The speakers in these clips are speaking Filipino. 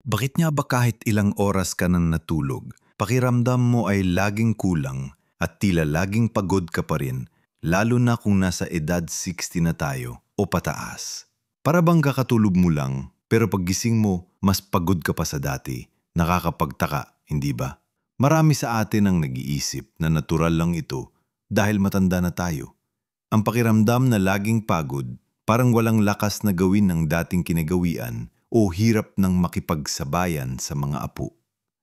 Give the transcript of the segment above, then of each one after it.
Bakit nga ba kahit ilang oras ka nang natulog, pakiramdam mo ay laging kulang at tila laging pagod ka pa rin, lalo na kung nasa edad 60 na tayo o pataas? Para bang kakatulog mo lang, pero paggising mo, mas pagod ka pa sa dati? Nakakapagtaka, hindi ba? Marami sa atin ang nag-iisip na natural lang ito dahil matanda na tayo. Ang pakiramdam na laging pagod, parang walang lakas na gawin ng dating kinagawian o hirap ng makipagsabayan sa mga apo.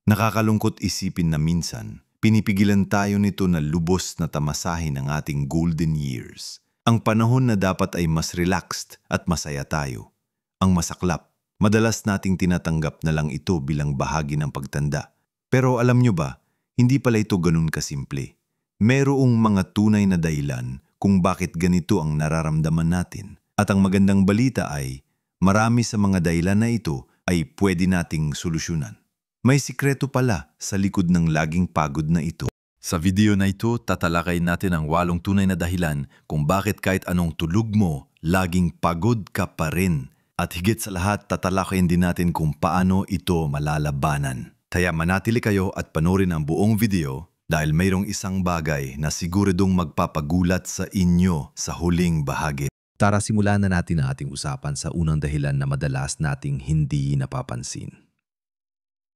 Nakakalungkot isipin na minsan, pinipigilan tayo nito na lubos na tamasahin ang ating golden years. Ang panahon na dapat ay mas relaxed at masaya tayo. Ang masaklap, madalas nating tinatanggap na lang ito bilang bahagi ng pagtanda. Pero alam nyo ba, hindi pala ito ganun kasimple. Merong mga tunay na dahilan kung bakit ganito ang nararamdaman natin. At ang magandang balita ay, marami sa mga dahilan na ito ay pwede nating solusyonan. May sikreto pala sa likod ng laging pagod na ito. Sa video na ito, tatalakay natin ang 8 tunay na dahilan kung bakit kahit anong tulog mo, laging pagod ka pa rin. At higit sa lahat, tatalakayin din natin kung paano ito malalabanan. Kaya manatili kayo at panoorin ang buong video dahil mayroong isang bagay na siguradong magpapagulat sa inyo sa huling bahagi. Tara, simulan na natin ang ating usapan sa unang dahilan na madalas nating hindi napapansin.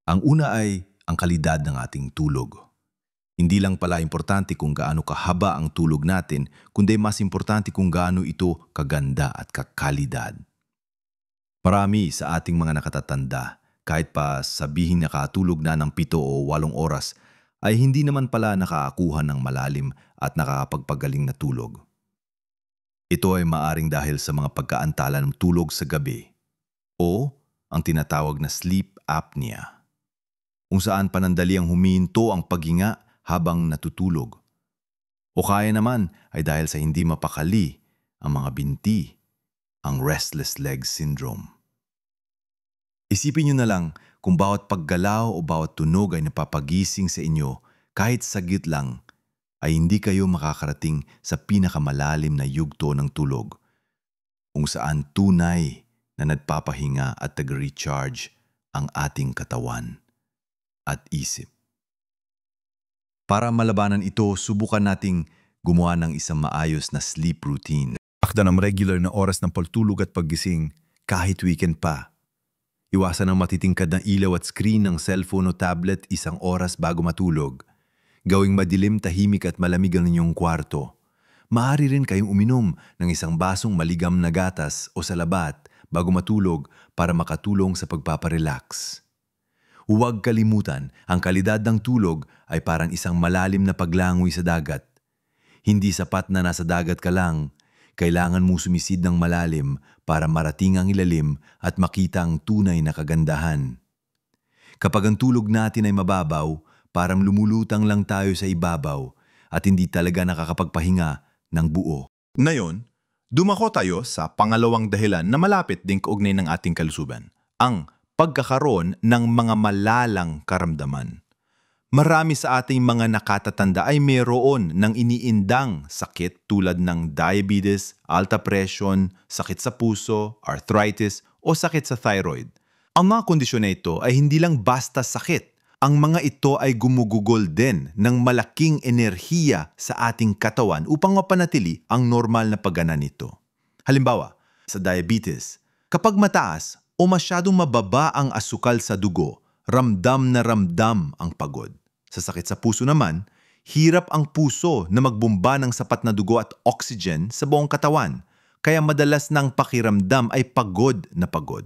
Ang una ay ang kalidad ng ating tulog. Hindi lang pala importante kung gaano kahaba ang tulog natin, kundi mas importante kung gaano ito kaganda at kakalidad. Marami sa ating mga nakatatanda, kahit pa sabihin nakatulog na ng 7 o 8 oras, ay hindi naman pala nakakakuha ng malalim at nakakapagpagaling na tulog. Ito ay maaring dahil sa mga pagkaantala ng tulog sa gabi o ang tinatawag na sleep apnea, kung saan panandaliang humihinto ang paghinga habang natutulog. O kaya naman ay dahil sa hindi mapakali ang mga binti, ang restless leg syndrome. Isipin nyo na lang kung bawat paggalaw o bawat tunog ay napapagising sa inyo kahit saglit lang, ay hindi kayo makakarating sa pinakamalalim na yugto ng tulog, kung saan tunay na nagpapahinga at nag-recharge ang ating katawan at isip. Para malabanan ito, subukan nating gumawa ng isang maayos na sleep routine. Akda ng regular na oras ng pagtulog at paggising kahit weekend pa. Iwasan ang matitingkad na ilaw at screen ng cellphone o tablet 1 oras bago matulog. Gawing madilim, tahimik at malamig ang inyong kwarto. Maaari rin kayong uminom ng 1 basong maligam na gatas o salabat bago matulog para makatulong sa pagpaparelax. Huwag kalimutan, ang kalidad ng tulog ay parang isang malalim na paglangoy sa dagat. Hindi sapat na nasa dagat ka lang, kailangan mo sumisid ng malalim para marating ang ilalim at makita ang tunay na kagandahan. Kapag ang tulog natin ay mababaw, parang lumulutang lang tayo sa ibabaw at hindi talaga nakakapagpahinga ng buo. Ngayon, dumako tayo sa pangalawang dahilan na malapit din kaugnay ng ating kalusugan, ang pagkakaroon ng mga malalang karamdaman. Marami sa ating mga nakatatanda ay mayroon ng iniindang sakit tulad ng diabetes, alta presyon, sakit sa puso, arthritis o sakit sa thyroid. Ang mga kondisyon na ito ay hindi lang basta sakit. Ang mga ito ay gumugugol din ng malaking enerhiya sa ating katawan upang mapanatili ang normal na pagana nito. Halimbawa, sa diabetes, kapag mataas o masyadong mababa ang asukal sa dugo, ramdam na ramdam ang pagod. Sa sakit sa puso naman, hirap ang puso na magbomba ng sapat na dugo at oxygen sa buong katawan, kaya madalas ng pakiramdam ay pagod na pagod.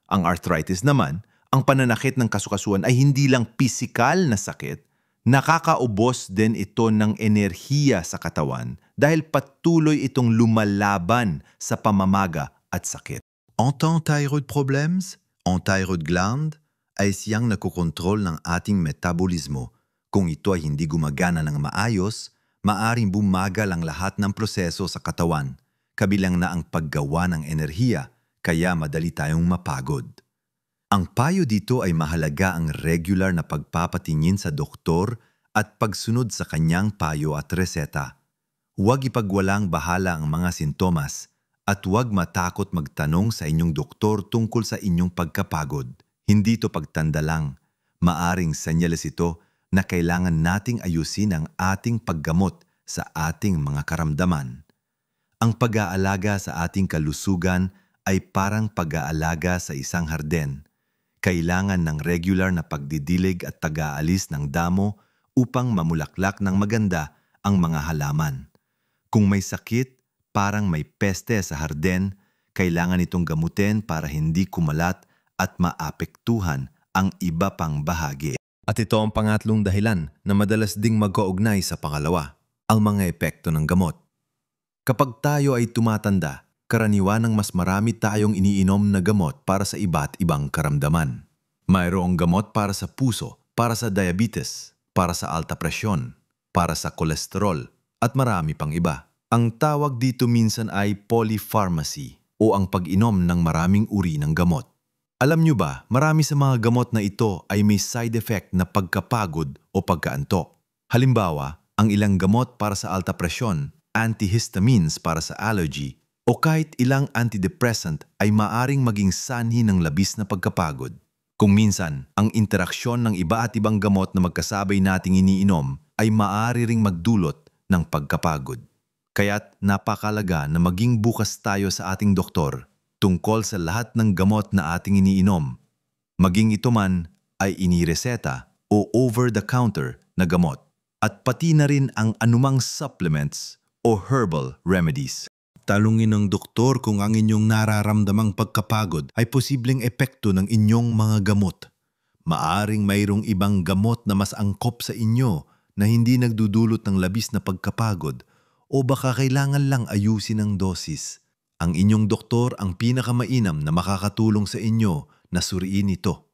Ang arthritis naman, ang pananakit ng kasukasuan ay hindi lang pisikal na sakit, nakakaubos din ito ng enerhiya sa katawan dahil patuloy itong lumalaban sa pamamaga at sakit. En tant thyroid problems, ang thyroid gland ay siyang nakokontrol ng ating metabolismo. Kung ito ay hindi gumagana ng maayos, maaring bumagal ang lahat ng proseso sa katawan, kabilang na ang paggawa ng enerhiya, kaya madali tayong mapagod. Ang payo dito ay mahalaga ang regular na pagpapatingin sa doktor at pagsunod sa kanyang payo at reseta. Huwag ipagwalang bahala ang mga sintomas at huwag matakot magtanong sa inyong doktor tungkol sa inyong pagkapagod. Hindi ito pagtanda lang. Maaring senyales ito na kailangan nating ayusin ang ating paggamot sa ating mga karamdaman. Ang pag-aalaga sa ating kalusugan ay parang pag-aalaga sa isang harden. Kailangan ng regular na pagdidilig at pag-aalis ng damo upang mamulaklak ng maganda ang mga halaman. Kung may sakit, parang may peste sa harden, kailangan itong gamutin para hindi kumalat at maapektuhan ang iba pang bahagi. At ito ang pangatlong dahilan na madalas ding magkaugnay sa pangalawa, ang mga epekto ng gamot. Kapag tayo ay tumatanda, karaniwan ng mas marami tayong iniinom na gamot para sa iba't ibang karamdaman. Mayroong gamot para sa puso, para sa diabetes, para sa alta presyon, para sa kolesterol, at marami pang iba. Ang tawag dito minsan ay polypharmacy o ang pag-inom ng maraming uri ng gamot. Alam nyo ba, marami sa mga gamot na ito ay may side effect na pagkapagod o pagkaantok. Halimbawa, ang ilang gamot para sa alta presyon, antihistamines para sa allergy, o kahit ilang antidepressant ay maaring maging sanhi ng labis na pagkapagod. Kung minsan, ang interaksyon ng iba at ibang gamot na magkasabay nating iniinom ay maaari ring magdulot ng pagkapagod. Kaya't napakalaga na maging bukas tayo sa ating doktor tungkol sa lahat ng gamot na ating iniinom, maging ito man ay inireseta o over-the-counter na gamot, at pati na rin ang anumang supplements o herbal remedies. Talungin ng doktor kung ang inyong nararamdamang pagkapagod ay posibleng epekto ng inyong mga gamot. Maaring mayroong ibang gamot na mas angkop sa inyo na hindi nagdudulot ng labis na pagkapagod, o baka kailangan lang ayusin ang dosis. Ang inyong doktor ang pinakamainam na makakatulong sa inyo na suriin ito.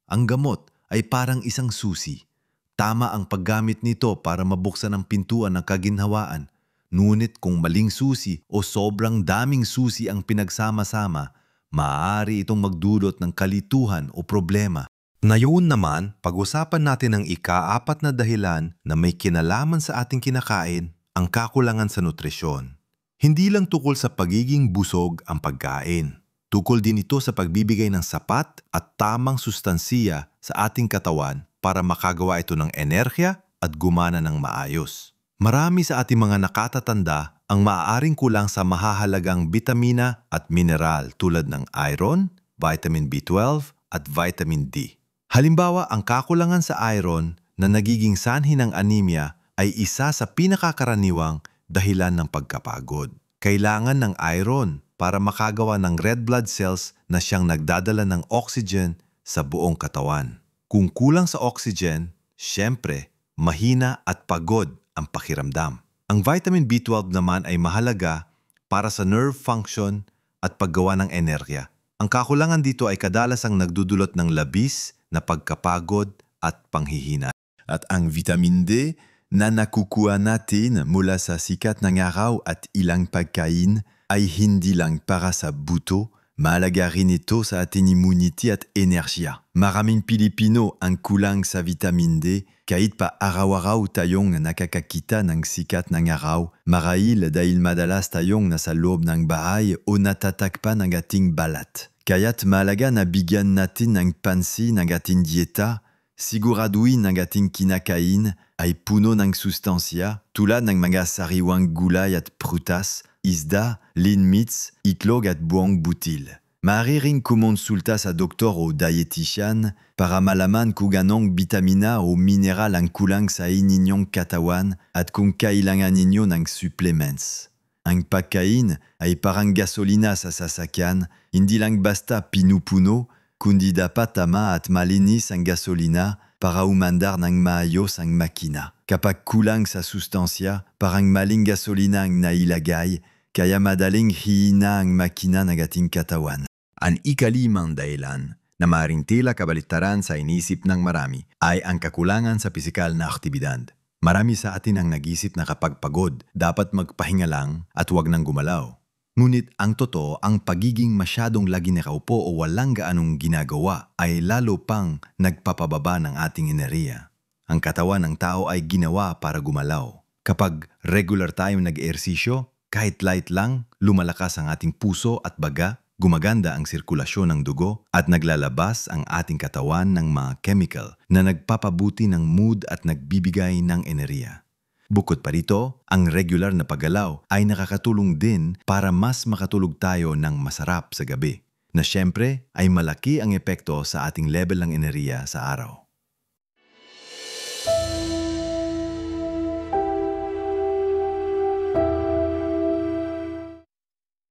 Ang gamot ay parang isang susi. Tama ang paggamit nito para mabuksan ang pintuan ng kaginhawaan. Ngunit kung maling susi o sobrang daming susi ang pinagsama-sama, maaari itong magdulot ng kalituhan o problema. Ngayon naman, pag-usapan natin ang ika-4 na dahilan na may kinalaman sa ating kinakain, ang kakulangan sa nutrisyon. Hindi lang tukol sa pagiging busog ang pagkain. Tukol din ito sa pagbibigay ng sapat at tamang sustansiya sa ating katawan para makagawa ito ng enerhiya at gumana ng maayos. Marami sa ating mga nakatatanda ang maaaring kulang sa mahahalagang bitamina at mineral tulad ng iron, vitamin B12 at vitamin D. Halimbawa, ang kakulangan sa iron na nagiging sanhi ng anemia ay isa sa pinakakaraniwang dahilan ng pagkapagod. Kailangan ng iron para makagawa ng red blood cells na siyang nagdadala ng oxygen sa buong katawan. Kung kulang sa oxygen, syempre, mahina at pagod ang pakiramdam. Ang vitamin B12 naman ay mahalaga para sa nerve function at paggawa ng enerhiya. Ang kakulangan dito ay kadalasang nagdudulot ng labis na pagkapagod at panghihina. At ang vitamin D na nakukuha natin mula sa sikat ng araw at ilang pagkain ay hindi lang para sa buto, mahalaga rin ito sa ating immunity at enerhiya. Maraming Pilipino ang kulang sa vitamin D kahit pa araw-araw tayong nakakakita ng sikat ng araw, marahil dahil madalas tayong nasa loob ng bahay o natatakpan ng ating balat. Kaya't mahalaga na bigyan natin ng pansin ang ating dieta, siguraduhin ang ating kinakain ay puno ng sustansya tulad ng mga sariwang gulay at prutas, isda, lean meats, itlog at buong butil. Maaari ring kumonsulta sa doktor o dietitian para malaman kung anong vitamina o mineral ang kulang sa inyong katawan at kung kailangan ninyo ng supplements. Ang pagkain ay parang gasolina sa sasakyan, hindi lang basta pinupuno, kundi dapat tama at malinis ang gasolina para umandar ng maayos ang makina. Kapag kulang sa sustansya, parang maling gasolina ang nailagay, kaya madaling hihina ang makina ng ating katawan. Ang ikalimang dahilan na maaaring tila kabaliktaran sa inisip ng marami ay ang kakulangan sa pisikal na aktibidad. Marami sa atin ang nag-isip na kapag pagod, dapat magpahinga lang at huwag nang gumalaw. Ngunit ang totoo, ang pagiging masyadong lagi nakaupo o walang gaanong ginagawa ay lalo pang nagpapababa ng ating enerhiya. Ang katawan ng tao ay ginawa para gumalaw. Kapag regular tayong nag-ehersisyo, kahit light lang, lumalakas ang ating puso at baga, Gumaganda ang sirkulasyon ng dugo at naglalabas ang ating katawan ng mga chemical na nagpapabuti ng mood at nagbibigay ng enerhiya. Bukod pa rito, ang regular na paggalaw ay nakakatulong din para mas makatulog tayo ng masarap sa gabi, na syempre ay malaki ang epekto sa ating level ng enerhiya sa araw.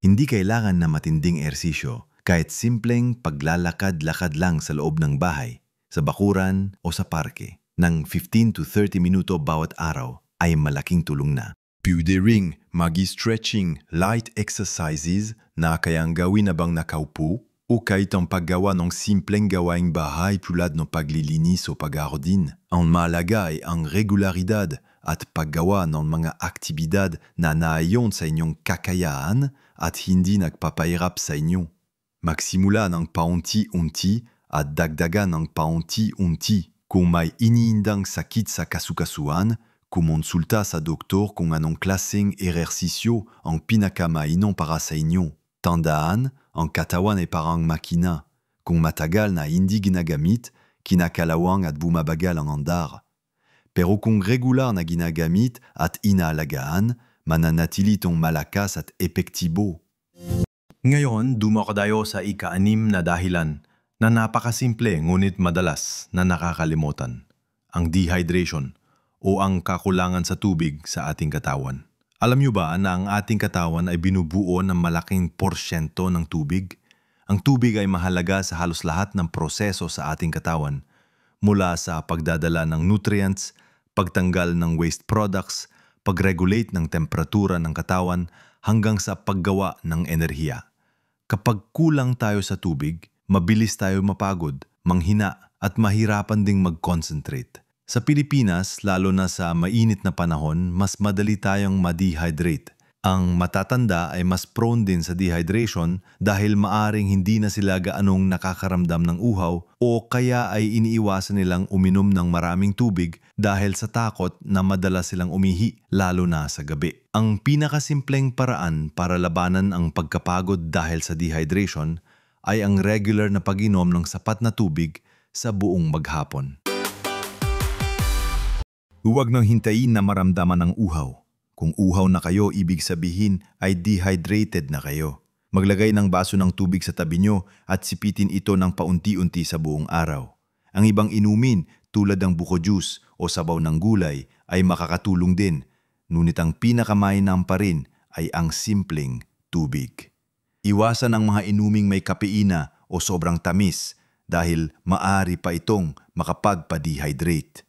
Hindi kailangan na matinding ehersisyo, kahit simpleng paglalakad-lakad lang sa loob ng bahay, sa bakuran o sa parke, ng 15 to 30 minuto bawat araw ay malaking tulong na. Pwede ring magi-stretching light exercises na kayang gawin na bang nakaupo o kahit ang paggawa ng simpleng gawaing bahay tulad ng paglilinis o pag-aardin. Ang mahalaga ay ang regularidad at paggawa ng mga aktibidad na naayon sa inyong kakayaan at hindi nagpapahirap sa inyo. Magsimula ng paunti-unti at dagdagan ng paunti-unti. Kung may iniindang sakit sa kasukasuan, kumonsulta sa doktor kung anong klaseng ehersisyo ang pinakamainam para sa inyo. Tandaan, ang katawan ay parang makina. Kung matagal na hindi ginagamit, kinakalawang at bumabagal ang andar. Pero kung regular na ginagamit at inaalagaan, mananatili itong malakas at epektibo. Ngayon, dumako tayo sa ika-6 na dahilan na napakasimple ngunit madalas na nakakalimutan. Ang dehydration o ang kakulangan sa tubig sa ating katawan. Alam niyo ba na ang ating katawan ay binubuo ng malaking porsyento ng tubig? Ang tubig ay mahalaga sa halos lahat ng proseso sa ating katawan, mula sa pagdadala ng nutrients, pagtanggal ng waste products, pag-regulate ng temperatura ng katawan, hanggang sa paggawa ng enerhiya. Kapag kulang tayo sa tubig, mabilis tayo mapagod, manghina at mahirapan ding mag-concentrate. Sa Pilipinas, lalo na sa mainit na panahon, mas madali tayong ma-dehydrate. Ang matatanda ay mas prone din sa dehydration dahil maaring hindi na sila gaanong nakakaramdam ng uhaw o kaya ay iniiwasan nilang uminom ng maraming tubig dahil sa takot na madalas silang umihi, lalo na sa gabi. Ang pinakasimpleng paraan para labanan ang pagkapagod dahil sa dehydration ay ang regular na pag-inom ng sapat na tubig sa buong maghapon. Huwag nang hintayin na maramdaman ng uhaw. Kung uhaw na kayo, ibig sabihin ay dehydrated na kayo. Maglagay ng baso ng tubig sa tabi nyo at sipitin ito ng paunti-unti sa buong araw. Ang ibang inumin tulad ng buko juice o sabaw ng gulay ay makakatulong din. Ngunit ang pinakamainam pa rin ay ang simpleng tubig. Iwasan ang mga inuming may kafeina o sobrang tamis dahil maaari pa itong makapagpa-dehydrate.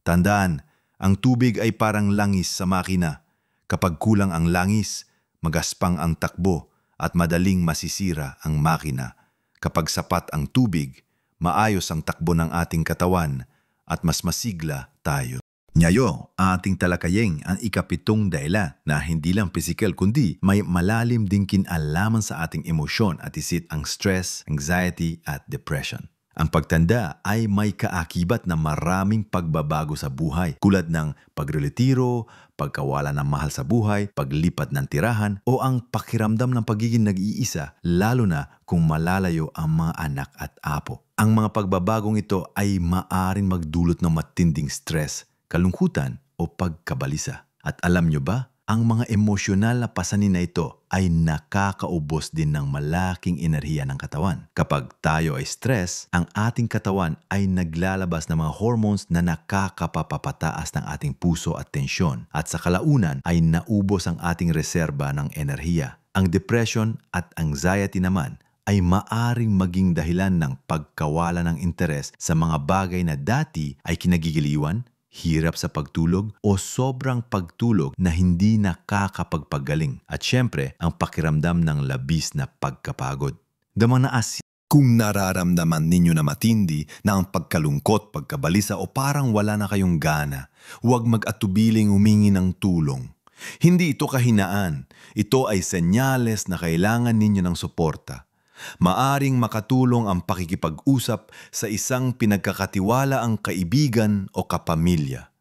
Tandaan, ang tubig ay parang langis sa makina. Kapag kulang ang langis, magaspang ang takbo at madaling masisira ang makina. Kapag sapat ang tubig, maayos ang takbo ng ating katawan at mas masigla tayo. Ngayon, ating talakayeng ang ika-7 dahilan na hindi lang physical kundi may malalim ding kinalaman sa ating emosyon at isip ang stress, anxiety at depression. Ang pagtanda ay may kaakibat na maraming pagbabago sa buhay tulad ng pagreretiro, pagkawala ng mahal sa buhay, paglipat ng tirahan o ang pakiramdam ng pagiging nag-iisa lalo na kung malalayo ang mga anak at apo. Ang mga pagbabagong ito ay maaring magdulot ng matinding stress, kalungkutan o pagkabalisa. At alam nyo ba? Ang mga emosyonal na pasanin na ito ay nakakaubos din ng malaking enerhiya ng katawan. Kapag tayo ay stress, ang ating katawan ay naglalabas ng mga hormones na nakakapapataas ng ating puso at tensyon. At sa kalaunan ay naubos ang ating reserba ng enerhiya. Ang depression at anxiety naman ay maaring maging dahilan ng pagkawala ng interes sa mga bagay na dati ay kinagigiliwan, hirap sa pagtulog o sobrang pagtulog na hindi nakakapagpagaling. At syempre, ang pakiramdam ng labis na pagkapagod. Damanaas. Kung nararamdaman ninyo na matindi na ang pagkalungkot, pagkabalisa o parang wala na kayong gana, huwag mag-atubiling humingi ng tulong. Hindi ito kahinaan. Ito ay senyales na kailangan ninyo ng suporta. Maaring makatulong ang pakikipag-usap sa isang pinagkakatiwalaang kaibigan o kapamilya.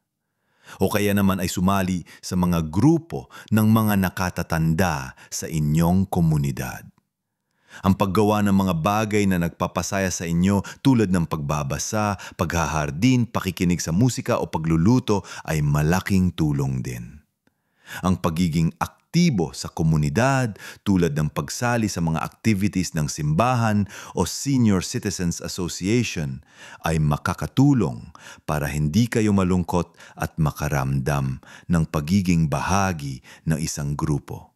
O kaya naman ay sumali sa mga grupo ng mga nakatatanda sa inyong komunidad. Ang paggawa ng mga bagay na nagpapasaya sa inyo tulad ng pagbabasa, paghahardin, pakikinig sa musika o pagluluto ay malaking tulong din. Ang pagiging aktibo sa komunidad tulad ng pagsali sa mga activities ng simbahan o Senior Citizens Association ay makakatulong para hindi kayo malungkot at makaramdam ng pagiging bahagi ng isang grupo.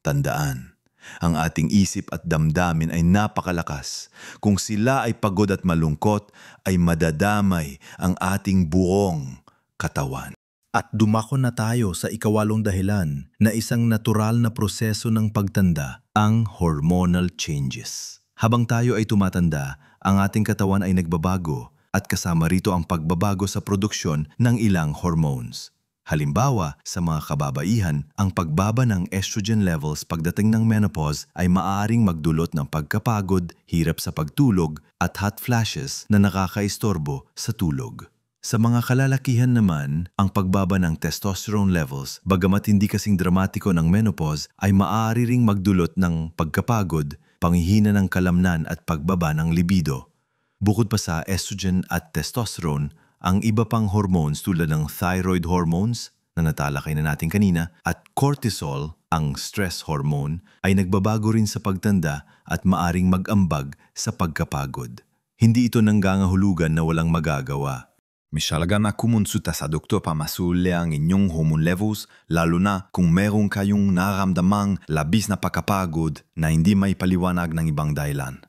Tandaan, ang ating isip at damdamin ay napakalakas. Kung sila ay pagod at malungkot, ay madadamay ang ating buong katawan. At dumako na tayo sa ikawalong dahilan na isang natural na proseso ng pagtanda, ang hormonal changes. Habang tayo ay tumatanda, ang ating katawan ay nagbabago at kasama rito ang pagbabago sa produksyon ng ilang hormones. Halimbawa, sa mga kababaihan, ang pagbaba ng estrogen levels pagdating ng menopause ay maaaring magdulot ng pagkapagod, hirap sa pagtulog at hot flashes na nakakaistorbo sa tulog. Sa mga kalalakihan naman, ang pagbaba ng testosterone levels, bagamat hindi kasing dramatiko ng menopause, ay maaari ring magdulot ng pagkapagod, panghihina ng kalamnan at pagbaba ng libido. Bukod pa sa estrogen at testosterone, ang iba pang hormones tulad ng thyroid hormones na natalakay na natin kanina at cortisol, ang stress hormone, ay nagbabago rin sa pagtanda at maaring mag-ambag sa pagkapagod. Hindi ito nanggangahulugan na walang magagawa. Misalaga na kumonsulta sa doktor para masuli ang inyong hormone levels, lalo na kung meron kayong nararamdamang labis na pagkapagod na hindi may paliwanag ng ibang dahilan.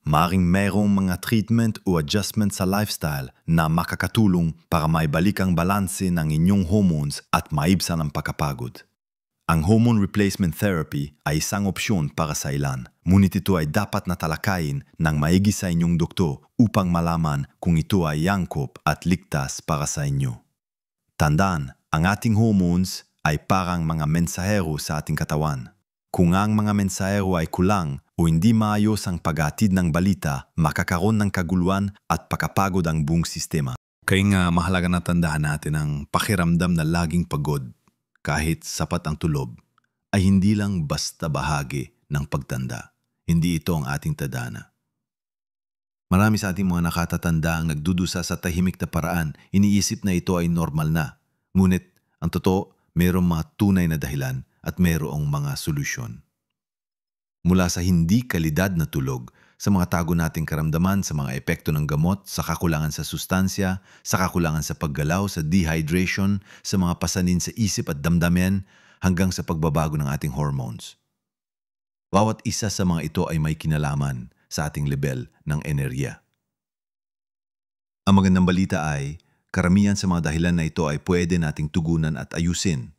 Maring merong mga treatment o adjustment sa lifestyle na makakatulong para maibalik ang balanse ng inyong hormones at maibsan ang pagkapagod. Ang hormone replacement therapy ay isang opsyon para sa ilan, ngunit ito ay dapat na talakayin ng maigi sa inyong doktor upang malaman kung ito ay angkop at ligtas para sa inyo. Tandaan, ang ating hormones ay parang mga mensahero sa ating katawan. Kung ang mga mensahero ay kulang o hindi maayos ang paghatid ng balita, makakaroon ng kaguluhan at pakapagod ang buong sistema. Kaya nga mahalaga na tandaan natin ang pakiramdam na laging pagod, kahit sapat ang tulog, ay hindi lang basta bahagi ng pagtanda. Hindi ito ang ating tadhana. Marami sa ating mga nakatatanda ang nagdudusa sa tahimik na paraan, iniisip na ito ay normal na. Ngunit, ang totoo, mayroong mga tunay na dahilan at mayroong mga solusyon. Mula sa hindi kalidad na tulog, sa mga tago nating karamdaman, sa mga epekto ng gamot, sa kakulangan sa sustansya, sa kakulangan sa paggalaw, sa dehydration, sa mga pasanin sa isip at damdamin, hanggang sa pagbabago ng ating hormones. Bawat isa sa mga ito ay may kinalaman sa ating level ng enerhiya. Ang magandang balita ay, karamihan sa mga dahilan na ito ay pwede nating tugunan at ayusin.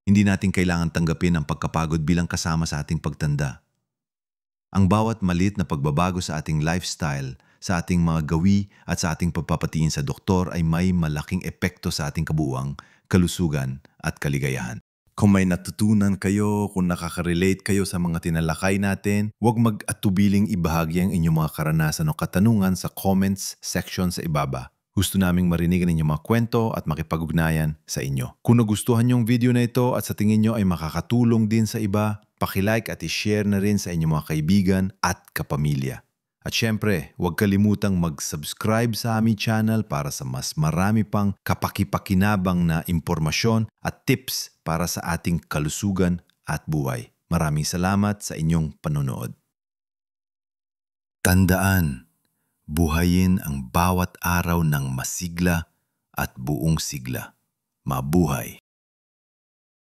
Hindi natin kailangan tanggapin ang pagkapagod bilang kasama sa ating pagtanda. Ang bawat maliit na pagbabago sa ating lifestyle, sa ating mga gawi at sa ating pagpapatingin sa doktor ay may malaking epekto sa ating kabuuang kalusugan at kaligayahan. Kung may natutunan kayo, kung nakaka-relate kayo sa mga tinalakay natin, huwag mag-atubiling ibahagi ang inyong mga karanasan o katanungan sa comments section sa ibaba. Gusto naming marinig ang inyong mga kwento at makipag-ugnayan sa inyo. Kung nagustuhan yung video na ito at sa tingin nyo ay makakatulong din sa iba, pakilike at i-share na rin sa inyong mga kaibigan at kapamilya. At syempre, huwag kalimutang mag-subscribe sa aming channel para sa mas marami pang kapakipakinabang na impormasyon at tips para sa ating kalusugan at buhay. Maraming salamat sa inyong panonood. Tandaan, buhayin ang bawat araw ng masigla at buong sigla. Mabuhay!